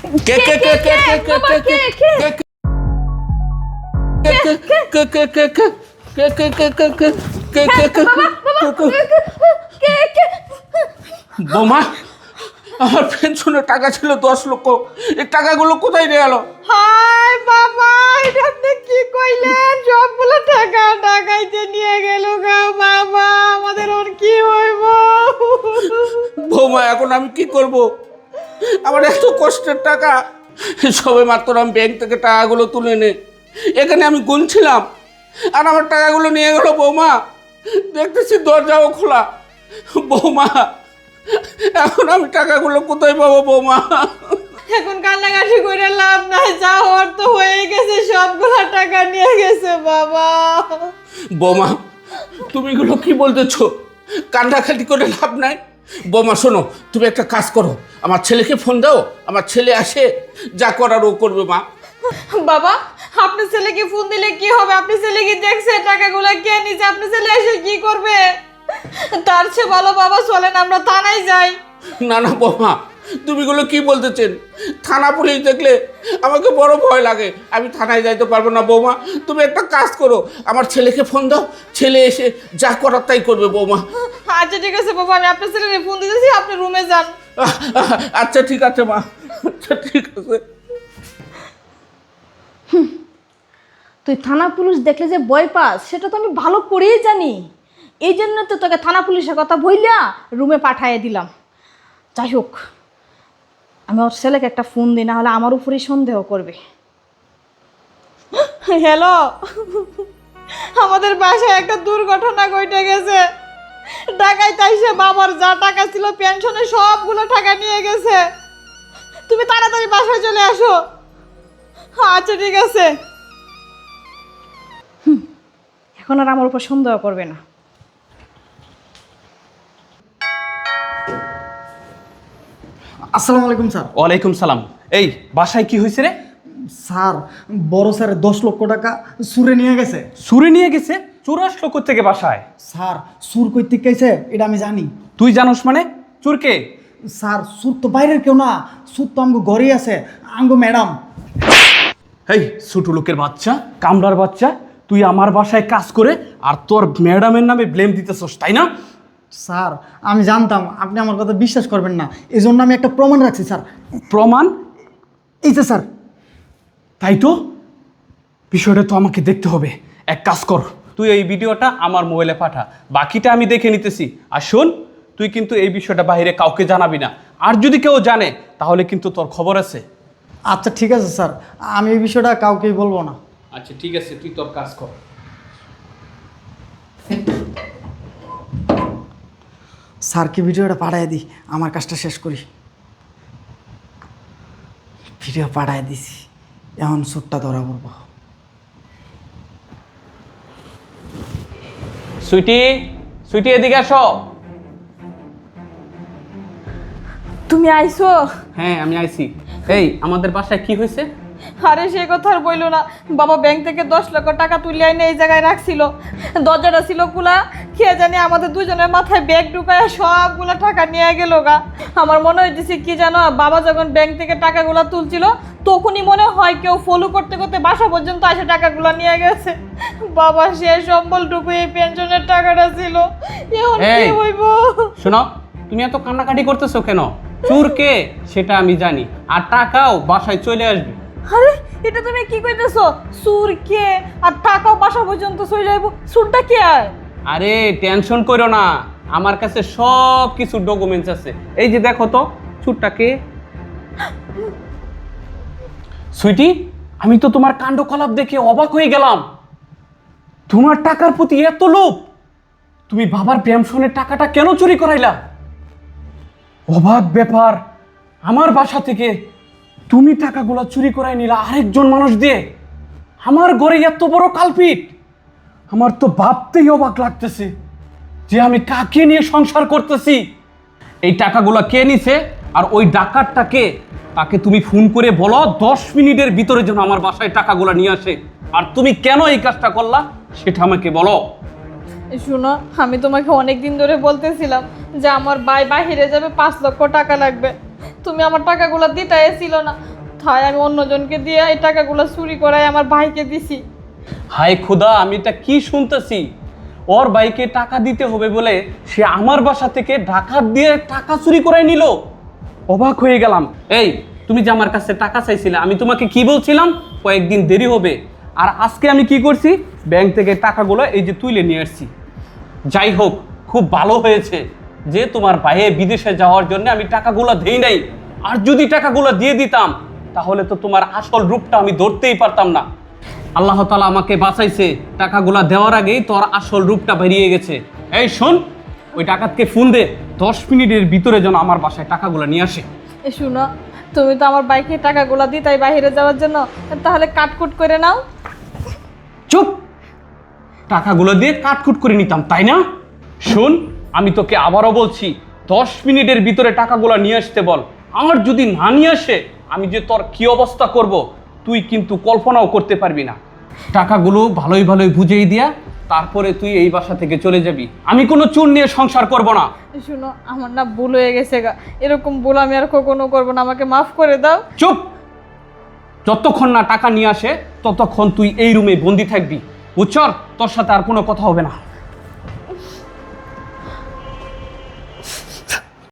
কে কে কে কে কে কে কে কে কে কে কে বোমা, আমার পেনশনের টাকা ছিল 10 লক্ষ, এই টাকাগুলো কোথায় নিয়ে গেল? হাই বাবা, এটা আপনি কি কইলেন? সবগুলো টাকা টাকাইতে নিয়ে গেল গা বাবা, আমাদের ওর কি হইব? বৌমা, এখন আমি কি করব? আমার এত কষ্টের টাকা, সবে মাত্র আমি ব্যাংক থেকে টাকাগুলো তুলে নে, এখানে আমি গুনছিলাম আর আমার টাকাগুলো নিয়ে গেল। বৌমা, দেখতেছি দরজাও খোলা। বৌমা, এখন আমি টাকাগুলো কোথায় পাবো? বৌমা, এখন কান্নাকাটি করে লাভ নাই, যা হওয়ার তো হয়ে গেছে, সবগুলো টাকা নিয়ে গেছে বাবা। বৌমা, তুমি এগুলো কি বলতেছো? কান্নাকাটি করে লাভ নাই। বৌমা শোনো, তুমি একটা কাজ করো, আমার ছেলেকে ফোন দাও, আমার ছেলে আসে, যা করার ও করবে। মা, বাবা, আপনার ছেলেকে ফোন দিলে কি হবে? আপনি ছেলে কি দেখছে টাকাগুলো কে নিছে? আপনার ছেলে এসে কি করবে? তার চেয়ে ভালো বাবা চলেন আমরা থানায় যাই। না না বৌমা, তুমি এগুলো কি বলতেছেন? থানা পুলিশ দেখলে আমাকে বড় ভয় লাগে, আমি থানায় যাইতে পারবো না। বৌমা, তুমি একটা কাজ করো, আমার ছেলেকে ফোন দাও, ছেলে এসে যা করার তাই করবে। বৌমা, আচ্ছা ঠিক আছে বাবা, আমি আপনার ছেলেকে ফোন দিতেছি, আপনি রুমে যান। আচ্ছা ঠিক আছে মা, আচ্ছা ঠিক আছে। তুই থানা পুলিশ দেখলে যে ভয় পাস সেটা তো আমি ভালো করেই জানি, এই জন্য তো তোকে থানা পুলিশের কথা বইলা রুমে পাঠিয়ে দিলাম। যাই হোক, আমি ওর ছেলেকে একটা ফোন দিই, না হলে আমার উপরেই সন্দেহ করবে। হ্যালো, আমাদের বাসায় একটা দুর্ঘটনা ঘটে গেছে। ডাকাইতে আইসে বাবার যা টাকা ছিল পেনশনে সবগুলো টাকা নিয়ে গেছে। তুমি তাড়াতাড়ি বাসায় চলে আসো। আচ্ছা ঠিক আছে। এখন আর আমার উপর সন্দেহ করবে না। আসসালামু আলাইকুম স্যার। ওয়ালাইকুম সালাম। এই বাসায় কি হয়েছে রে? স্যার, বড় স্যার 10 লক্ষ টাকা সুরে নিয়ে গেছে। চুরি নিয়ে গেছে? চোর আসলো থেকে বাসায়? স্যার, সুর কই থেকে গেছে এটা আমি জানি। তুই জানোস মানে? চোরকে? স্যার, সুর তো বাইরের কেউ না, সুর তো আমগো ঘরেই আছে, আমগো ম্যাডাম। এই ছোট লোকের বাচ্চা, কামড়ার বাচ্চা, তুই আমার বাসায় কাজ করে আর তোর ম্যাডামের নামে ব্লেম দিতেছস, তাই না? স্যার, আমি জানতাম আপনি আমার কথা বিশ্বাস করবেন না, এই জন্য আমি একটা প্রমাণ রাখছি স্যার। প্রমাণ? এই যে স্যার। তাই তো, বিষয়টা তো আমাকে দেখতে হবে। এক কাজ কর, তুই এই ভিডিওটা আমার মোবাইলে পাঠা, বাকিটা আমি দেখে নিতেছি। আর শোন, তুই কিন্তু এই বিষয়টা বাইরে কাউকে জানাবি না, আর যদি কেউ জানে তাহলে কিন্তু তোর খবর আছে। আচ্ছা ঠিক আছে স্যার, আমি এই বিষয়টা কাউকেই বলবো না। আচ্ছা ঠিক আছে, তুই তোর কাজ কর। স্যারকে ভিডিওটা পাঠায় দিই, আমার কাজটা শেষ করি। ভিডিও পাঠায় দিছি, এখন সুরটা ধরা পড়বো। সুইটি, সুইটি এদিকে আসো। তুমি আইছো? হ্যাঁ আমি আইছি। এই আমাদের বাসায় কি হয়েছে? আরে সে কথা আর বইলো না, বাবা ব্যাংক থেকে 10 লক্ষ টাকা তুলে এনে এই জায়গায় রাখছিল। দরজাটা ছিল খোলা, কে জানি আমাদের দুজনের মাথায় ব্যাগ ঢুকায় সবগুলো টাকা নিয়ে গেল গা। আমার মনে হইতেছে কি জানো, বাবা যখন ব্যাংক থেকে টাকাগুলো তুলছিল তখনই মনে হয় কেউ ফলো করতে করতে বাসা পর্যন্ত এসে টাকাগুলো নিয়ে গেছে। বাবা সে সম্বলটুকু এই পেনশনের টাকাটা ছিল, এখন কি এই, হইব? শোনো, তুমি এত কান্নাকাটি করতেছো কেন? চোর কে সেটা আমি জানি, আর টাকাও বাসায় চলে আসবে। আরে এটা তুমি কি কইতেছো? সুর কে আর টাকাও বাসা পর্যন্ত চলে যাইব? সুরটা কে? আরে টেনশন করো না, আমার কাছে সব কিছু ডকুমেন্টস আছে। এই যে দেখো তো, চোরটাকে। সুইটি, আমি তো তোমার কাণ্ডকলাপ দেখে অবাক হয়ে গেলাম। তোমার টাকার প্রতি এত লোভ, তুমি বাবার পেনশনের টাকাটা কেন চুরি করাইলা? অবাক ব্যাপার, আমার বাসা থেকে তুমি টাকাগুলো চুরি করাই নিলা আরেকজন মানুষ দিয়ে। আমার ঘরে এত বড় কালপিট, আমার তো ভাবতেই অবাক লাগতেছে যে আমি কাকে নিয়ে সংসার করতেছি। এই টাকাগুলো কে নিছে আর ওই ডাকাতটা কে, তাকে তুমি ফোন করে বলো 10 মিনিটের ভিতরে যেন আমার বাসায় টাকাগুলো নিয়ে আসে। আর তুমি কেন এই কাজটা করলা সেটা আমাকে বলো। শুনো, আমি তোমাকে অনেক দিন ধরে বলতেছিলাম যে আমার ভাই বাহিরে যাবে, 5 লক্ষ টাকা লাগবে। তুমি আমার টাকাগুলো দিতে এসেছিল না, তাই আমি অন্যজনকে দিয়ে এই টাকাগুলো চুরি করাই আমার ভাইকে দিছি। হায় খোদা, আমি এটা কি শুনতেছি? ওর ভাইকে টাকা দিতে হবে বলে সে আমার বাসা থেকে ডাকাত দিয়ে টাকা চুরি করে নিল। অবাক হয়ে গেলাম। এই, তুমি যে আমার কাছে টাকা চাইছিলে, আমি তোমাকে কি বলছিলাম? কয়েকদিন দেরি হবে। আর আজকে আমি কি করছি? ব্যাংক থেকে টাকাগুলো এই যে তুলে নিয়ে আসছি। যাই হোক, খুব ভালো হয়েছে যে তোমার ভাইয়ে বিদেশে যাওয়ার জন্য আমি টাকাগুলো দেই নাই। আর যদি টাকাগুলো দিয়ে দিতাম তাহলে তো তোমার আসল রূপটা আমি ধরতেই পারতাম না। আল্লাহ তাআলা আমাকে বাঁচাইছে, টাকাগুলো দেওয়ার আগেই তোর আসল রূপটা বেরিয়ে গেছে। এই শোন, ওই ডাকাতকে ফোন দে, 10 মিনিটের ভিতরে যেন আমার বাসায় টাকাগুলো নিয়ে আসে। এ শুনো, তুমি তো আমার বাইকে টাকাগুলো দিতাই বাইরে যাওয়ার জন্য, তাহলে কাটকুট করে নাও। চুপ! টাকাগুলো দিয়ে কাটকুট করে নিতাম, তাই না? শোন, আমি তোকে আবারও বলছি, 10 মিনিটের ভিতরে টাকাগুলো নিয়ে আসতে বল। আমার যদি না নিয়ে আসে, আমি যে তোর কি অবস্থা করব তুই কিন্তু কল্পনাও করতে পারবি না। টাকাগুলো ভালোই ভালোই বুঝিয়ে দিয়া তারপরে তুই এই বাসা থেকে চলে যাবি। আমি কোনো চুন নিয়ে সংসার করব না। শুনো, আমার না ভুল হয়ে গেছে গা, এরকম ভুল আমি আর কখনো করবো না, আমাকে মাফ করে দাও। চুপ! যতক্ষণ না টাকা নিয়ে আসে ততক্ষণ তুই এই রুমে বন্দি থাকবি, বুঝছর? তোর সাথে আর কোনো কথা হবে না।